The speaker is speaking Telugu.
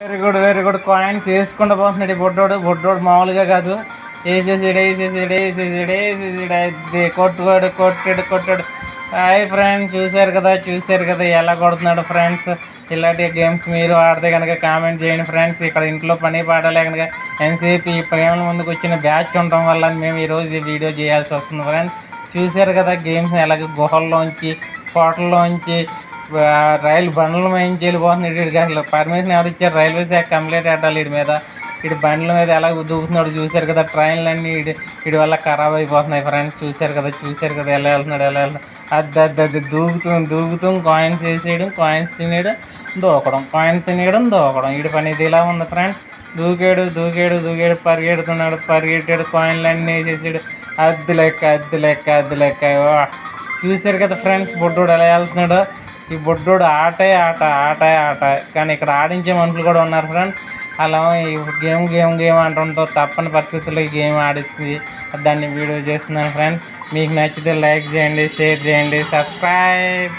వెరీ గుడ్ కాయిన్స్ వేసుకుంటూ పోతున్నాడు ఈ బొడ్డోడు మామూలుగా కాదు. వేసేసాడు అది కొట్టాడు. హాయ్ ఫ్రెండ్స్, చూశారు కదా ఎలా కొడుతున్నాడు ఫ్రెండ్స్. ఇలాంటి గేమ్స్ మీరు ఆడితే కనుక కామెంట్ చేయండి ఫ్రెండ్స్. ఇక్కడ ఇంట్లో పని పాడాలి కనుక ఎంతసేపు ఈ ప్రేమల ముందుకు వచ్చిన బ్యాచ్ ఉండటం వల్ల మేము ఈరోజు ఈ వీడియో చేయాల్సి వస్తుంది ఫ్రెండ్స్. చూశారు కదా గేమ్స్ ఎలాగ గుహల్లోంచి కోటల్లోంచి రైలు బండ్ల మీద వెళ్ళిపోతున్నాడు. వీడికి అసలు పర్మిషన్ ఎవరు ఇచ్చారు? రైల్వే శాఖ కంప్లైంట్ పెట్టాలి వీడి మీద. వీడి బండ్ల మీద ఎలా దూకుతున్నాడు చూశారు కదా. ట్రైన్లన్నీ వీడి వల్ల ఖరాబ్ అయిపోతున్నాయి ఫ్రెండ్స్. చూశారు కదా ఎలా వెళ్తున్నాడు. అది దూకుతూ కాయిన్స్ వేసేయడం, కాయిన్స్ తినేయడం, దూకడం. వీడి పని ఇది ఇలా ఉంది ఫ్రెండ్స్. దూకాడు పరిగెట్టాడు, కాయిన్లు అన్నీ వేసేసాడు. అద్దు లెక్క. చూశారు కదా ఫ్రెండ్స్ బొడ్డోడు ఎలా వెళ్తున్నాడో. ఈ బొడ్డోడు ఆటే ఆట. కానీ ఇక్కడ ఆడించే మనుషులు కూడా ఉన్నారు ఫ్రెండ్స్. అలా ఈ గేమ్ అంటుందో తప్పని పరిస్థితుల్లో ఈ గేమ్ ఆడుతుంది. దాన్ని వీడియో చేస్తున్నాను ఫ్రెండ్స్. మీకు నచ్చితే లైక్ చేయండి, షేర్ చేయండి, సబ్స్క్రైబ్.